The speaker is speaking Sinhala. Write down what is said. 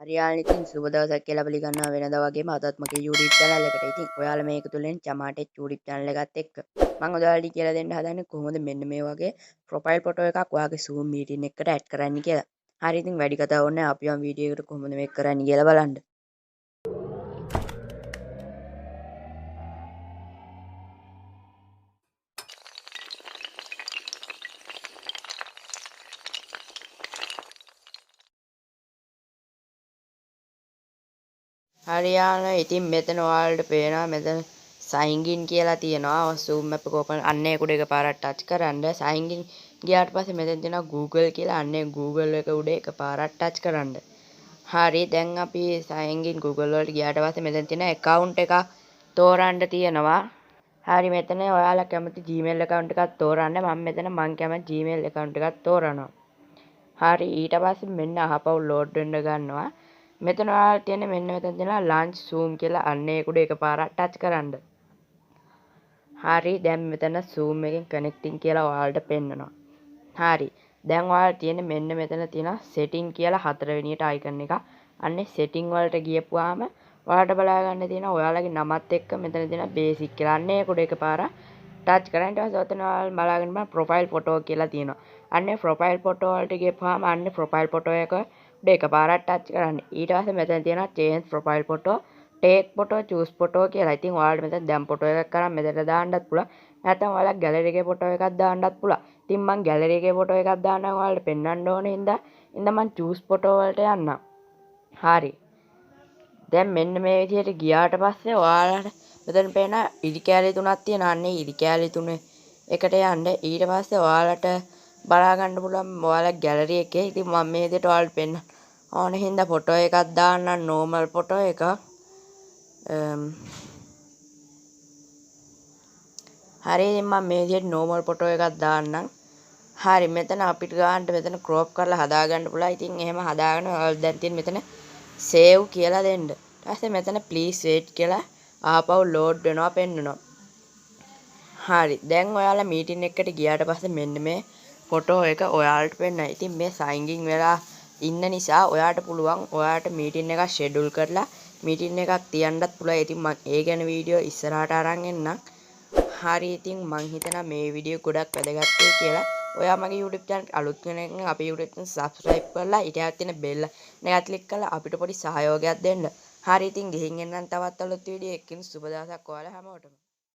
හරියාන ඉතින් සුබ දවසක් කියලා පිළිගන්නවා වෙනදා වගේම අදත් මගේ YouTube channel එකට. ඉතින් ඔයාලා මේක තුලින් චමාටේ YouTube channel එකත් එක්ක මම ඔයාලට කියලා දෙන්න හදන්නේ කොහොමද මෙන්න මේ වගේ profile photo එකක් ඔයාගේ Zoom meeting එකකට add කරන්න කියලා. හරි ඉතින් වැඩි කතාවක් නැහැ අපි යම් වීඩියෝ එකට කොහොමද මේක කරන්නේ කියලා බලන්න. හරියාන ඉතින් මෙතන ඔයාලට පේනවා මෙතන sign in කියලා තියෙනවා zoom app එක open අන්න ඒක උඩ එකපාරක් touch කරන්න sign in ගියාට පස්සේ මෙතන තියෙනවා Google කියලා අන්න ඒ Google එක උඩ එකපාරක් touch කරන්න. හරි දැන් අපි sign in Google වලට ගියාට පස්සේ මෙතන තියෙන account එක තෝරන්න තියෙනවා. හරි මෙතන ඔයාලා කැමති Gmail account එකක් තෝරන්න මම මෙතන මං කැමති Gmail account එකක් තෝරනවා. හරි ඊට පස්සේ මෙන්න අහපව් load වෙන්න ගන්නවා. මෙතන ඔයාලට තියෙන මෙන්න මෙතන තියෙනවා launch zoom කියලා අන්න ඒක උඩ එකපාරක් touch කරන්න. හරි දැන් මෙතන zoom එකෙන් connecting කියලා ඔයාලට පෙන්නනවා. හරි දැන් ඔයාලට තියෙන මෙන්න මෙතන තියෙන setting කියලා හතරවෙනියට icon එක. අන්නේ setting වලට ගියපුවාම ඔයාලට බලා ගන්න තියෙනවා ඔයාලගේ නමත් එක්ක මෙතන තියෙන basic කියලා. අන්න ඒක උඩ එකපාරක් touch කරන් ඊට පස්සේ ඔතන ඔයාලා බලාගෙන බලන්න profile photo කියලා තියෙනවා. අන්නේ profile photo වලට ගියපුවාම අන්නේ profile photo එක උඩ එකපාරක් touch කරන්න. ඊට පස්සේ මෙතන තියෙනවා change profile photo, take photo, choose photo කියලා. ඉතින් ඔයාලට මෙතන දැන් photo එකක් කරන් මෙතන දාන්නත් පුළුවන්. නැත්නම් ඔයාලා gallery එකේ photo එකක් දාන්නත් පුළුවන්. ඉතින් මම gallery එකේ photo එකක් දාන්නම් ඔයාලට පෙන්වන්න ඕනේ හින්දා මම choose photo වලට යන්නම්. හරි. දැන් මෙන්න මේ විදිහට ගියාට පස්සේ ඔයාලට මෙතන පේන ඉරි කැලේ තුනක් තියෙනවා. අන්නේ ඉරි කැලේ තුනේ එකට යන්න. ඊට පස්සේ ඔයාලට බලා ගන්න පුළුවන් ඔයාලා gallery එකේ. ඉතින් මම මේ විදිහට ඔයාලට පෙන්න ඕනේ හින්දා ෆොටෝ එකක් දාන්නම් normal ෆොටෝ එකක්. හරි ඉතින් මම මේ විදිහට normal ෆොටෝ එකක් දාන්නම්. හරි මෙතන අපිට ගන්න මෙතන crop කරලා හදා ගන්න පුළුවන්. ඉතින් එහෙම හදාගෙන ඔයාලා දැන් තියෙන මෙතන save කියලා දෙන්න. ඊට පස්සේ මෙතන please wait කියලා ආපහු load වෙනවා පෙන්නනවා. හරි දැන් ඔයාලා meeting එකකට ගියාට පස්සේ මෙන්න මේ ෆොටෝ එක ඔයාලට පෙන්නයි. ඉතින් මේ sign in වෙලා ඉන්න නිසා ඔයාට පුළුවන් ඔයාට meeting එකක් schedule කරලා meeting එකක් තියන්නත් පුළුවන්. ඉතින් මම ඒ ගැන වීඩියෝ ඉස්සරහට අරන් එන්නම්. හරි ඉතින් මං හිතනවා මේ වීඩියෝ ගොඩක් වැදගත් වෙයි කියලා. ඔයා මගේ YouTube channel අලුත් කෙනෙක් නම් අපේ YouTube channel subscribe කරලා ඊට තියෙන bell එක click කරලා අපිට පොඩි සහයෝගයක් දෙන්න. හරි ඉතින් ගිහින් එන්නම් තවත් අලුත් වීඩියෝ එකකින් සුබ දවසක් ඔයාලා හැමෝටම.